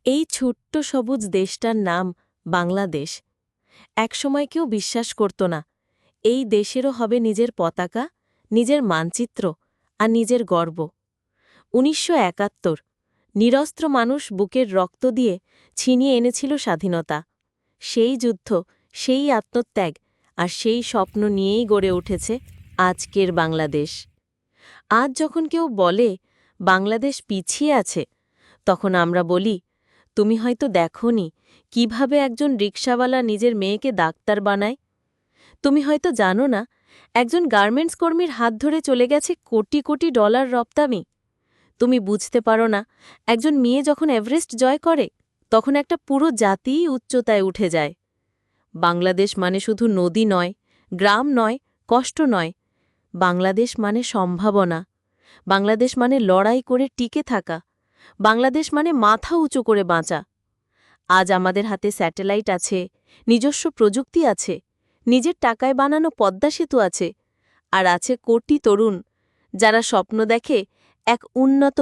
এই ছোট্ট সবুজ দেশটার নাম বাংলাদেশ। একসময় কেউ বিশ্বাস করত না এই দেশেরও হবে নিজের পতাকা, নিজের মানচিত্র আর নিজের গর্ব। ১৯৭১ নিরস্ত্র মানুষ বুকের রক্ত দিয়ে ছিনিয়ে এনেছিল স্বাধীনতা। সেই যুদ্ধ, সেই আত্মত্যাগ আর সেই স্বপ্ন নিয়েই গড়ে উঠেছে আজকের বাংলাদেশ। আজ যখন কেউ বলে বাংলাদেশ পিছিয়ে আছে, তখন আমরা বলি, তুমি হয়তো দেখোনি কিভাবে একজন রিকশাওয়ালা নিজের মেয়েকে ডাক্তার বানায়। তুমি হয়তো জানো না একজন গার্মেন্টস কর্মীর হাত ধরে চলে গেছে কোটি কোটি ডলার রপ্তানি। তুমি বুঝতে পারো না একজন মেয়ে যখন এভারেস্ট জয় করে, তখন একটা পুরো জাতিই উচ্চতায় উঠে যায়। বাংলাদেশ মানে শুধু নদী নয়, গ্রাম নয়, কষ্ট নয়। বাংলাদেশ মানে সম্ভাবনা। বাংলাদেশ মানে লড়াই করে টিকে থাকা। বাংলাদেশ মানে মাথা উঁচু করে বাঁচা। আজ আমাদের হাতে স্যাটেলাইট আছে, নিজস্ব প্রযুক্তি আছে, নিজের টাকায় বানানো পদ্মা সেতু আছে, আর আছে কোটি তরুণ যারা স্বপ্ন দেখে এক উন্নত